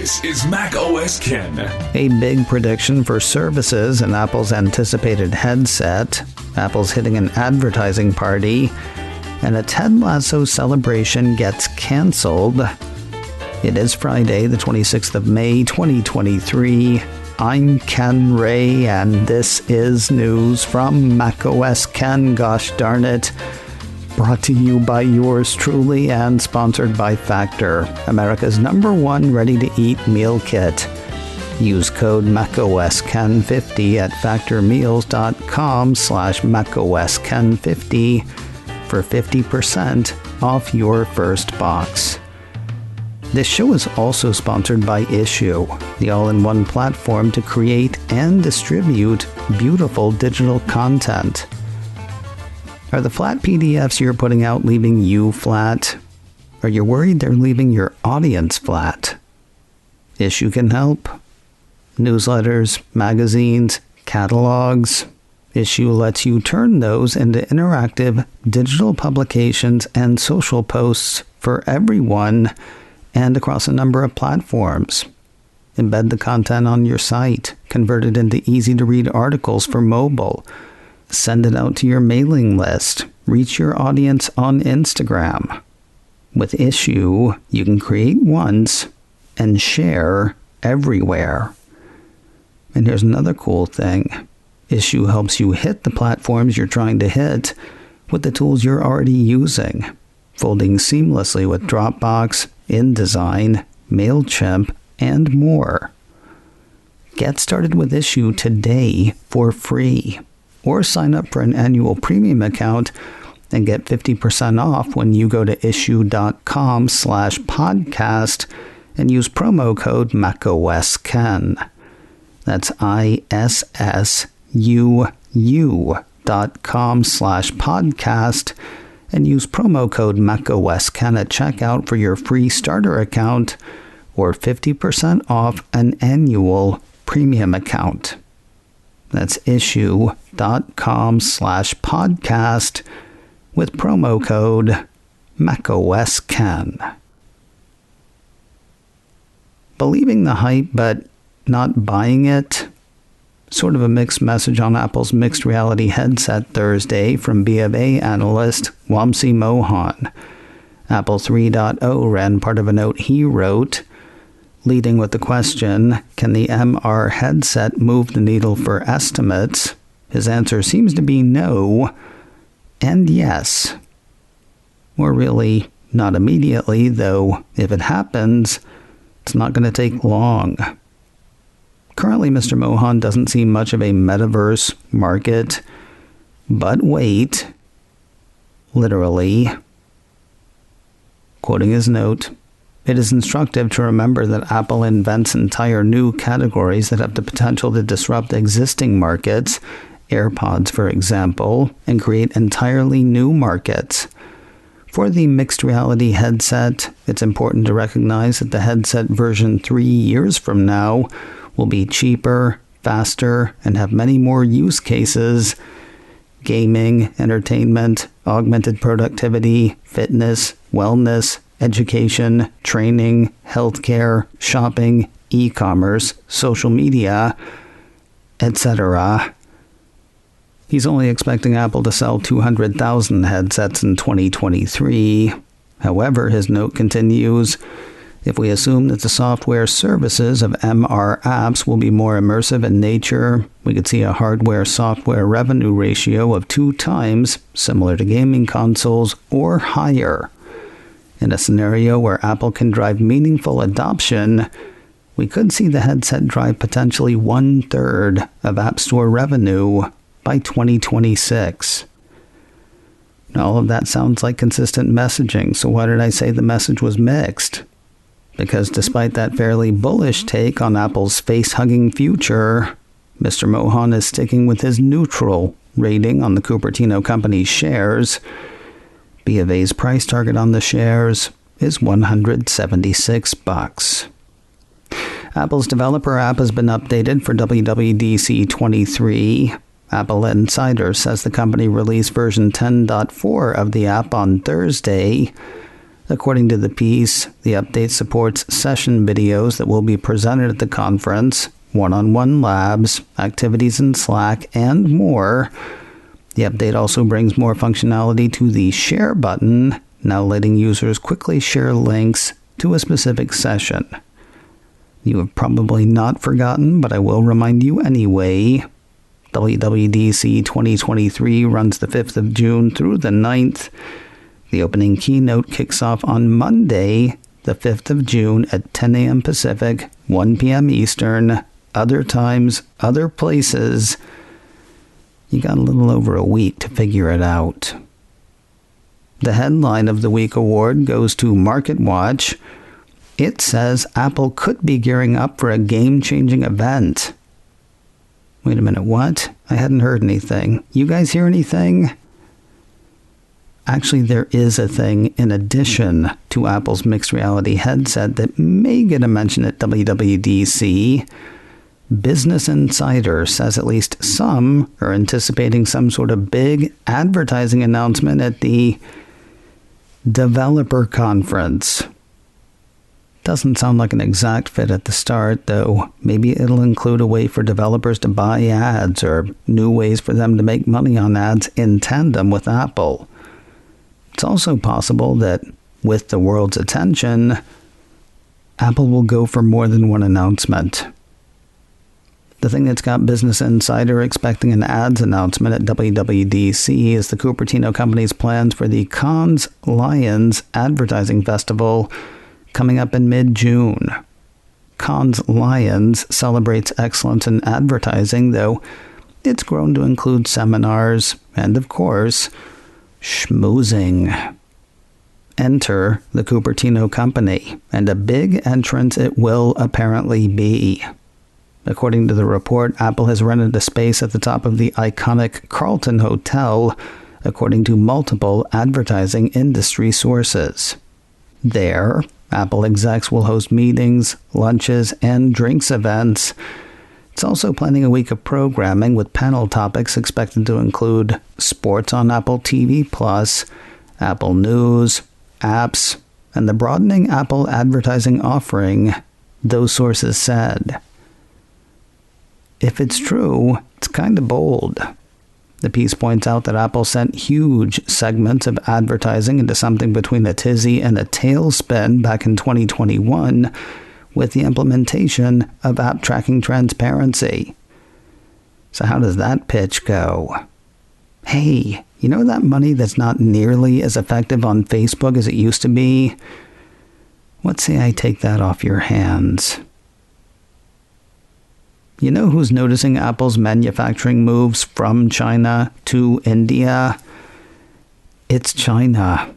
This is Mac OS Ken. A big prediction for services in Apple's anticipated headset, Apple's hitting an advertising party, and a Ted Lasso celebration gets cancelled. It is Friday, the 26th of May, 2023. I'm Ken Ray, and this is news from Mac OS Ken, gosh darn it. Brought to you by yours truly and sponsored by Factor, America's #1 ready-to-eat meal kit. Use code MacOSKen50 at factormeals.com/MacOSKen50 for 50% off your first box. This show is also sponsored by Issue, the all-in-one platform to create and distribute beautiful digital content. Are the flat PDFs you're putting out leaving you flat? Are you worried they're leaving your audience flat? Issue can help. Newsletters, magazines, catalogs. Issue lets you turn those into interactive digital publications and social posts for everyone and across a number of platforms. Embed the content on your site, convert it into easy-to-read articles for mobile. Send it out to your mailing list. Reach your audience on Instagram. With Issue, you can create once and share everywhere. And here's another cool thing. Issue helps you hit the platforms you're trying to hit with the tools you're already using, folding seamlessly with Dropbox, InDesign, MailChimp, and more. Get started with Issue today for free. Or sign up for an annual premium account and get 50% off when you go to issue.com/podcast and use promo code MacOSKen. That's ISSUU.com/podcast and use promo code MacOSKen at checkout for your free starter account or 50% off an annual premium account. That's issue.com/podcast with promo code MacOSKen. Believing the hype but not buying it? Sort of a mixed message on Apple's mixed reality headset Thursday from BofA analyst Wamsi Mohan. Apple 3.0 ran part of a note he wrote, leading with the question, can the MR headset move the needle for estimates? His answer seems to be no and yes. Or really, not immediately, though if it happens, it's not going to take long. Currently, Mr. Mohan doesn't see much of a metaverse market, but wait, literally, quoting his note, it is instructive to remember that Apple invents entire new categories that have the potential to disrupt existing markets, AirPods for example, and create entirely new markets. For the mixed reality headset, it's important to recognize that the headset version 3 years from now will be cheaper, faster, and have many more use cases: gaming, entertainment, augmented productivity, fitness, wellness, education, training, healthcare, shopping, e-commerce, social media, etc. He's only expecting Apple to sell 200,000 headsets in 2023. However, his note continues, if we assume that the software services of MR apps will be more immersive in nature, we could see a hardware-software revenue ratio of 2 times, similar to gaming consoles, or higher. In a scenario where Apple can drive meaningful adoption, we could see the headset drive potentially 1/3 of App Store revenue by 2026. Now, all of that sounds like consistent messaging, so why did I say the message was mixed? Because despite that fairly bullish take on Apple's face-hugging future, Mr. Mohan is sticking with his neutral rating on the Cupertino Company's shares. BofA's price target on the shares is $176. Apple's developer app has been updated for WWDC 23. Apple Insider says the company released version 10.4 of the app on Thursday. According to the piece, the update supports session videos that will be presented at the conference, one-on-one labs, activities in Slack, and more. The update also brings more functionality to the share button, now letting users quickly share links to a specific session. You have probably not forgotten, but I will remind you anyway. WWDC 2023 runs the 5th of June through the 9th. The opening keynote kicks off on Monday, the 5th of June at 10 a.m. Pacific, 1 p.m. Eastern. Other times, other places. You got a little over a week to figure it out. The headline of the week award goes to MarketWatch. It says Apple could be gearing up for a game-changing event. Wait a minute, what? I hadn't heard anything. You guys hear anything? Actually, there is a thing in addition to Apple's mixed reality headset that may get a mention at WWDC. Business Insider says at least some are anticipating some sort of big advertising announcement at the developer conference. Doesn't sound like an exact fit at the start, though. Maybe it'll include a way for developers to buy ads or new ways for them to make money on ads in tandem with Apple. It's also possible that, with the world's attention, Apple will go for more than one announcement. The thing that's got Business Insider expecting an ads announcement at WWDC is the Cupertino company's plans for the Cannes Lions Advertising Festival coming up in mid-June. Cannes Lions celebrates excellence in advertising, though it's grown to include seminars and, of course, schmoozing. Enter the Cupertino company, and a big entrance it will apparently be. According to the report, Apple has rented a space at the top of the iconic Carlton Hotel, according to multiple advertising industry sources. There, Apple execs will host meetings, lunches, and drinks events. It's also planning a week of programming with panel topics expected to include sports on Apple TV+, Apple News, apps, and the broadening Apple advertising offering, those sources said. If it's true, it's kind of bold. The piece points out that Apple sent huge segments of advertising into something between a tizzy and a tailspin back in 2021 with the implementation of app tracking transparency. So how does that pitch go? Hey, you know that money that's not nearly as effective on Facebook as it used to be? Let's say I take that off your hands. You know who's noticing Apple's manufacturing moves from China to India? It's China.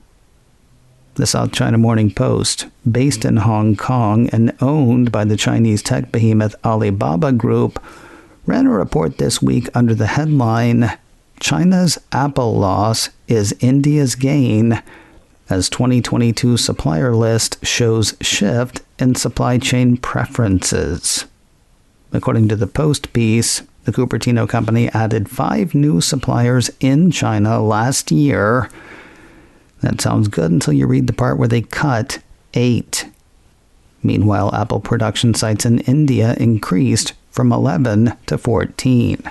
The South China Morning Post, based in Hong Kong and owned by the Chinese tech behemoth Alibaba Group, ran a report this week under the headline, China's Apple loss is India's gain, as 2022 supplier list shows shift in supply chain preferences. According to the Post piece, the Cupertino company added 5 new suppliers in China last year. That sounds good until you read the part where they cut 8. Meanwhile, Apple production sites in India increased from 11 to 14.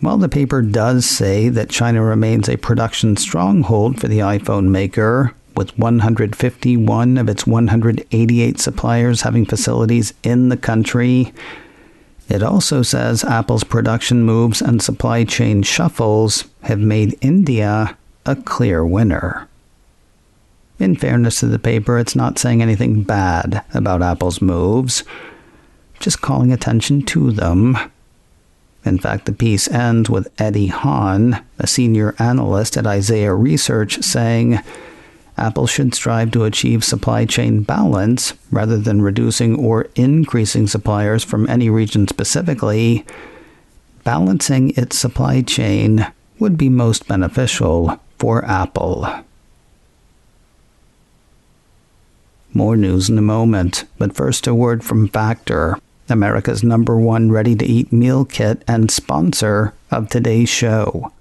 While the paper does say that China remains a production stronghold for the iPhone maker, with 151 of its 188 suppliers having facilities in the country, it also says Apple's production moves and supply chain shuffles have made India a clear winner. In fairness to the paper, it's not saying anything bad about Apple's moves, just calling attention to them. In fact, the piece ends with Eddie Hahn, a senior analyst at Isaiah Research, saying, Apple should strive to achieve supply chain balance rather than reducing or increasing suppliers from any region specifically. Balancing its supply chain would be most beneficial for Apple. More news in a moment, but first a word from Factor, America's #1 ready-to-eat meal kit and sponsor of today's show.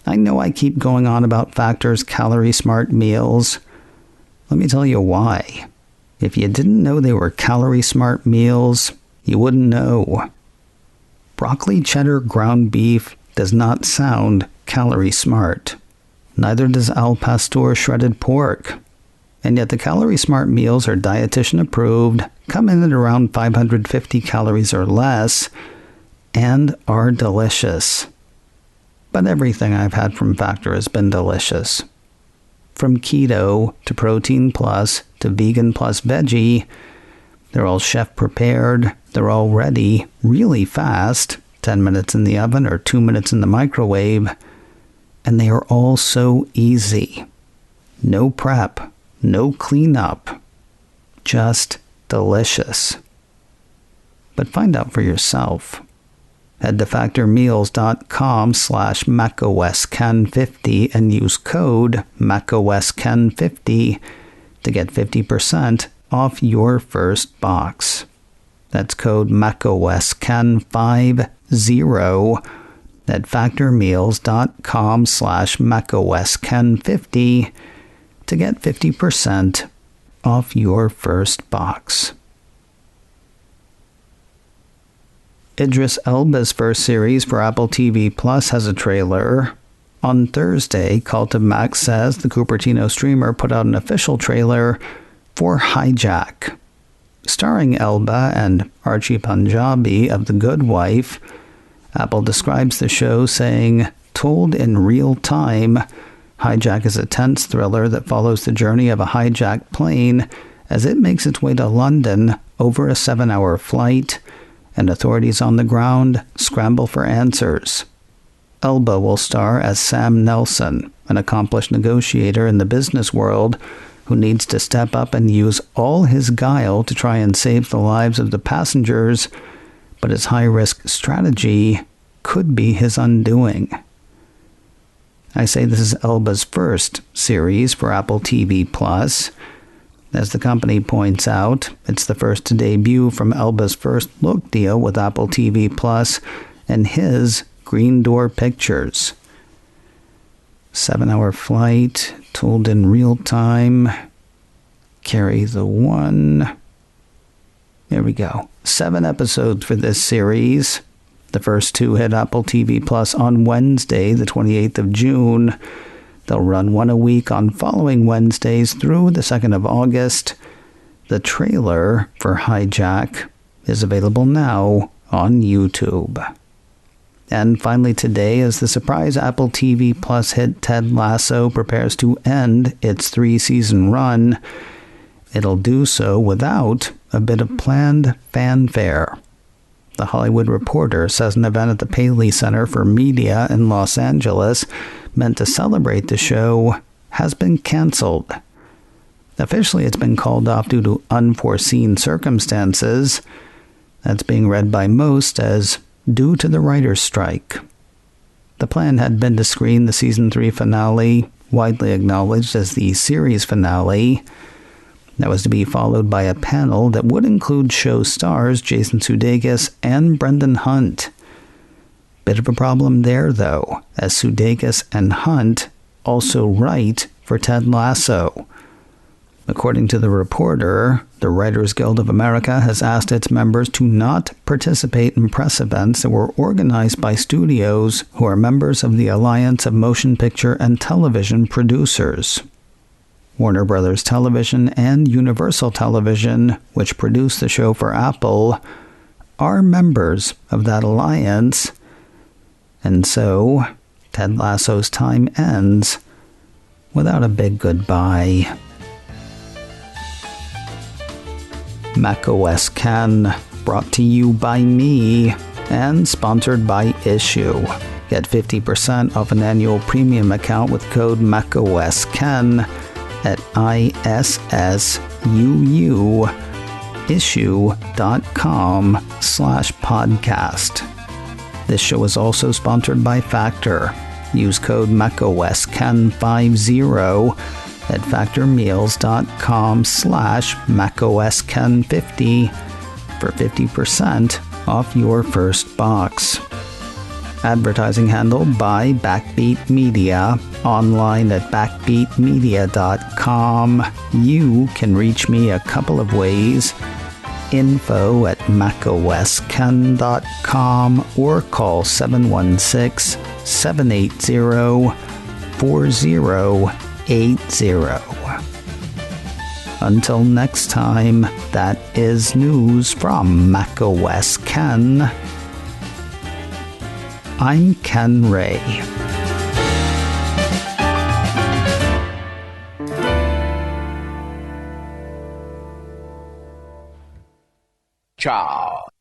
I know I keep going on about Factor's calorie-smart meals, Let me tell you why. If you didn't know they were calorie-smart meals, you wouldn't know. Broccoli cheddar ground beef does not sound calorie-smart. Neither does al pastor shredded pork. And yet the calorie-smart meals are dietitian-approved, come in at around 550 calories or less, and are delicious. But everything I've had from Factor has been delicious. From keto to protein plus to vegan plus veggie, they're all chef prepared, they're all ready really fast, 10 minutes in the oven or 2 minutes in the microwave, and they are all so easy. No prep, no cleanup, just delicious. But find out for yourself. Head to factormeals.com/macOSCan50 and use code macOSCan50 to get 50% off your first box. That's code macOSCan50 at factormeals.com/macOSCan50 to get 50% off your first box. Idris Elba's first series for Apple TV Plus has a trailer. On Thursday, Cult of Max says the Cupertino streamer put out an official trailer for Hijack. Starring Elba and Archie Punjabi of The Good Wife, Apple describes the show saying, "Told in real time, Hijack is a tense thriller that follows the journey of a hijacked plane as it makes its way to London over a 7-hour flight, and authorities on the ground scramble for answers." Elba will star as Sam Nelson, an accomplished negotiator in the business world who needs to step up and use all his guile to try and save the lives of the passengers, but his high-risk strategy could be his undoing. I say this is Elba's first series for Apple TV Plus. As the company points out, it's the first to debut from Elba's first look deal with Apple TV Plus and his Green Door Pictures. 7-hour flight, told in real time. Carry the one. There we go. 7 episodes for this series. The first 2 hit Apple TV Plus on Wednesday, the 28th of June. They'll run 1 a week on following Wednesdays through the 2nd of August. The trailer for Hijack is available now on YouTube. And finally today, as the surprise Apple TV Plus hit Ted Lasso prepares to end its 3-season run, it'll do so without a bit of planned fanfare. The Hollywood Reporter says an event at the Paley Center for Media in Los Angeles meant to celebrate the show has been canceled. Officially, it's been called off due to unforeseen circumstances. That's being read by most as due to the writer's strike. The plan had been to screen the season 3 finale, widely acknowledged as the series finale. That was to be followed by a panel that would include show stars Jason Sudeikis and Brendan Hunt. Bit of a problem there, though, as Sudeikis and Hunt also write for Ted Lasso. According to the Reporter, the Writers Guild of America has asked its members to not participate in press events that were organized by studios who are members of the Alliance of Motion Picture and Television Producers. Warner Brothers Television and Universal Television, which produce the show for Apple, are members of that alliance. And so, Ted Lasso's time ends without a big goodbye. macOS Can, brought to you by me and sponsored by Issue. Get 50% off an annual premium account with code macOS Can at issue.com/podcast. This show is also sponsored by Factor. Use code macOSCan50 at factormeals.com/macOSCan50 for 50% off your first box. Advertising handle by Backbeat Media, online at backbeatmedia.com. You can reach me a couple of ways. Info at macosken.com or call 716-780-4080. Until next time, that is news from macOS Ken. I'm Ken Ray. Ciao.